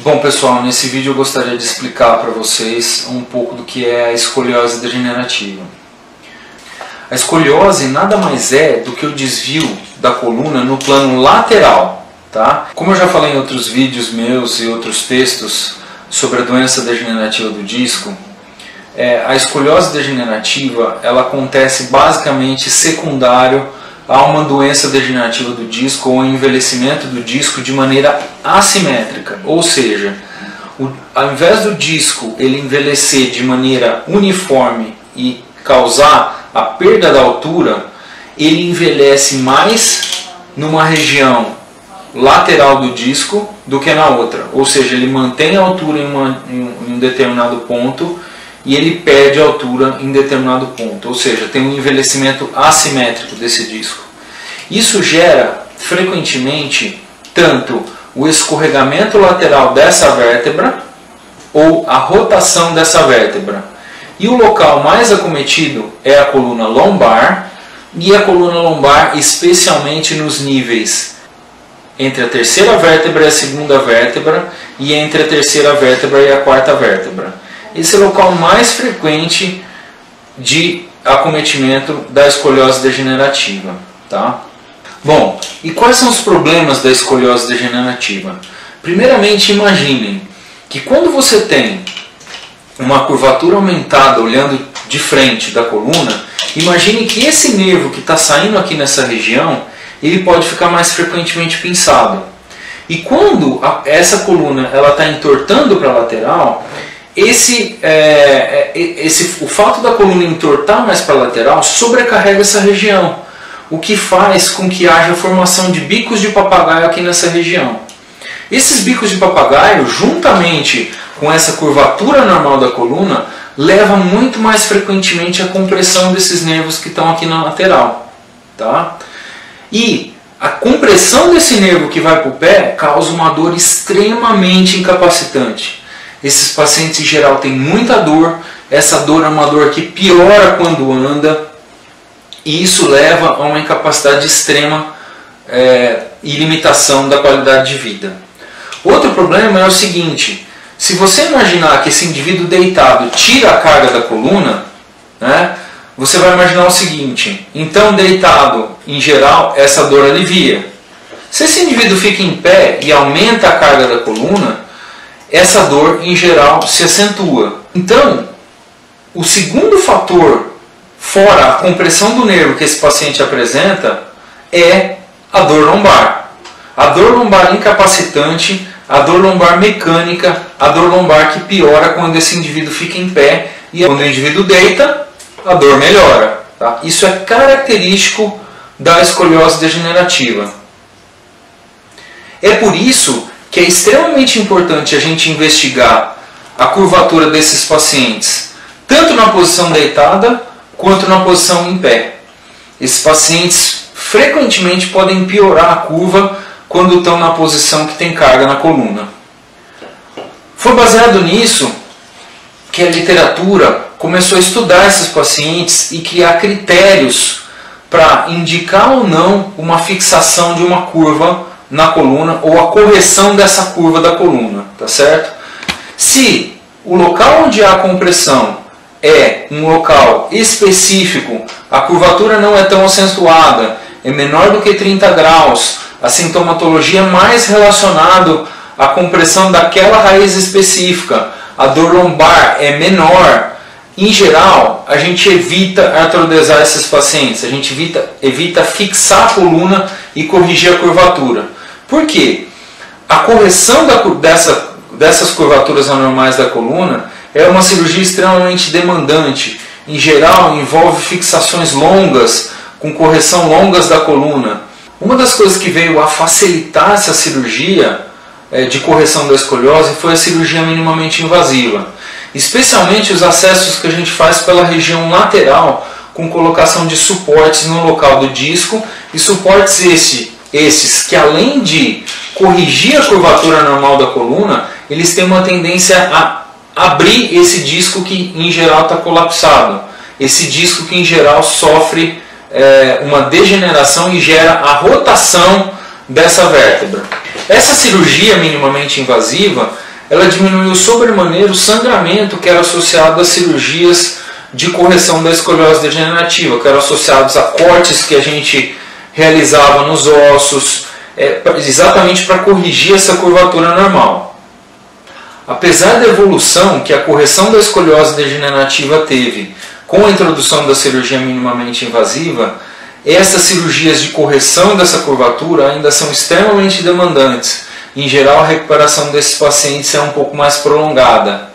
Bom pessoal, nesse vídeo eu gostaria de explicar para vocês um pouco do que é a escoliose degenerativa. A escoliose nada mais é do que o desvio da coluna no plano lateral, tá? Como eu já falei em outros vídeos meus e outros textos sobre a doença degenerativa do disco, a escoliose degenerativa ela acontece basicamente secundário a uma doença degenerativa do disco ou envelhecimento do disco de maneira assimétrica, ou seja, ao invés do disco ele envelhecer de maneira uniforme e causar a perda da altura, ele envelhece mais numa região lateral do disco do que na outra, ou seja, ele mantém a altura em um determinado ponto e ele perde a altura em determinado ponto, ou seja, tem um envelhecimento assimétrico desse disco. Isso gera frequentemente tanto o escorregamento lateral dessa vértebra ou a rotação dessa vértebra. E o local mais acometido é a coluna lombar, e a coluna lombar especialmente nos níveis entre a terceira vértebra e a segunda vértebra e entre a terceira vértebra e a quarta vértebra. Esse é o local mais frequente de acometimento da escoliose degenerativa, tá? Bom, e quais são os problemas da escoliose degenerativa? Primeiramente, imaginem que quando você tem uma curvatura aumentada olhando de frente da coluna, imagine que esse nervo que está saindo aqui nessa região, ele pode ficar mais frequentemente pinçado. E quando essa coluna está entortando para a lateral, o fato da coluna entortar mais para a lateral sobrecarrega essa região, o que faz com que haja formação de bicos de papagaio aqui nessa região. Esses bicos de papagaio, juntamente com essa curvatura normal da coluna, levam muito mais frequentemente à compressão desses nervos que estão aqui na lateral, tá? E a compressão desse nervo que vai para o pé causa uma dor extremamente incapacitante. Esses pacientes em geral têm muita dor, essa dor é uma dor que piora quando anda, e isso leva a uma incapacidade extrema e limitação da qualidade de vida. Outro problema é o seguinte: se você imaginar que esse indivíduo deitado tira a carga da coluna, né, você vai imaginar o seguinte: então deitado, em geral, essa dor alivia. Se esse indivíduo fica em pé e aumenta a carga da coluna, essa dor, em geral, se acentua. Então, o segundo fator, fora a compressão do nervo que esse paciente apresenta, é a dor lombar. A dor lombar incapacitante, a dor lombar mecânica, a dor lombar que piora quando esse indivíduo fica em pé e quando o indivíduo deita, a dor melhora. Tá? Isso é característico da escoliose degenerativa. É por isso que é extremamente importante a gente investigar a curvatura desses pacientes, tanto na posição deitada quanto na posição em pé. Esses pacientes frequentemente podem piorar a curva quando estão na posição que tem carga na coluna. Foi baseado nisso que a literatura começou a estudar esses pacientes e criar critérios para indicar ou não uma fixação de uma curva na coluna ou a correção dessa curva da coluna, tá certo? Se o local onde há compressão é um local específico, a curvatura não é tão acentuada, é menor do que 30 graus, a sintomatologia é mais relacionada à compressão daquela raiz específica, a dor lombar é menor, em geral, a gente evita artrodesar esses pacientes, a gente evita fixar a coluna e corrigir a curvatura. Por quê? A correção dessas curvaturas anormais da coluna é uma cirurgia extremamente demandante. Em geral, envolve fixações longas, com correção longas da coluna. Uma das coisas que veio a facilitar essa cirurgia de correção da escoliose foi a cirurgia minimamente invasiva. Especialmente os acessos que a gente faz pela região lateral, com colocação de suportes no local do disco, e suportes esses que, além de corrigir a curvatura normal da coluna, eles têm uma tendência a abrir esse disco que em geral está colapsado. Esse disco que em geral sofre uma degeneração e gera a rotação dessa vértebra. Essa cirurgia minimamente invasiva ela diminuiu sobremaneira o sangramento que era associado às cirurgias de correção da escoliose degenerativa, que eram associados a cortes que a gente realizava nos ossos, exatamente para corrigir essa curvatura normal. Apesar da evolução que a correção da escoliose degenerativa teve com a introdução da cirurgia minimamente invasiva, essas cirurgias de correção dessa curvatura ainda são extremamente demandantes. Em geral, a recuperação desses pacientes é um pouco mais prolongada.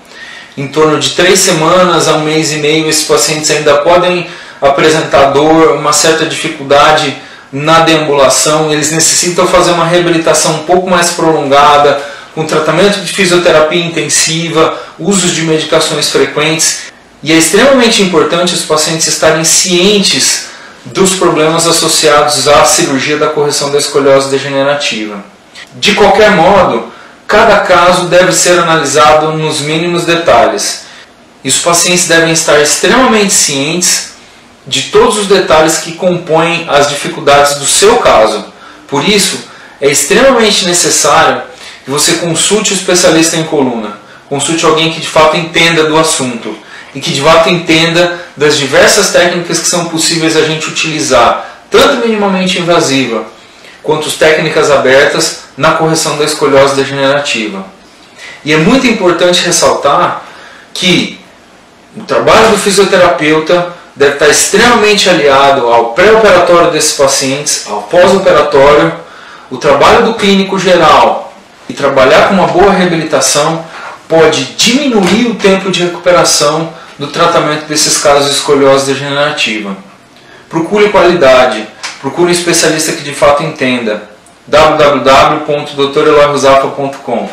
Em torno de 3 semanas a 1 mês e meio, esses pacientes ainda podem apresentar dor, uma certa dificuldade na deambulação. Eles necessitam fazer uma reabilitação um pouco mais prolongada, com tratamento de fisioterapia intensiva, usos de medicações frequentes. E é extremamente importante os pacientes estarem cientes dos problemas associados à cirurgia da correção da escoliose degenerativa. De qualquer modo, cada caso deve ser analisado nos mínimos detalhes. E os pacientes devem estar extremamente cientes de todos os detalhes que compõem as dificuldades do seu caso. Por isso, é extremamente necessário que você consulte o especialista em coluna, consulte alguém que de fato entenda do assunto e que de fato entenda das diversas técnicas que são possíveis a gente utilizar, tanto minimamente invasiva quanto as técnicas abertas na correção da escoliose degenerativa. E é muito importante ressaltar que o trabalho do fisioterapeuta deve estar extremamente aliado ao pré-operatório desses pacientes, ao pós-operatório, o trabalho do clínico geral e trabalhar com uma boa reabilitação pode diminuir o tempo de recuperação do tratamento desses casos de escoliose degenerativa. Procure qualidade, procure um especialista que de fato entenda. www.doutoreloiruzapa.com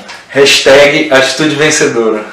#Atitude Vencedora.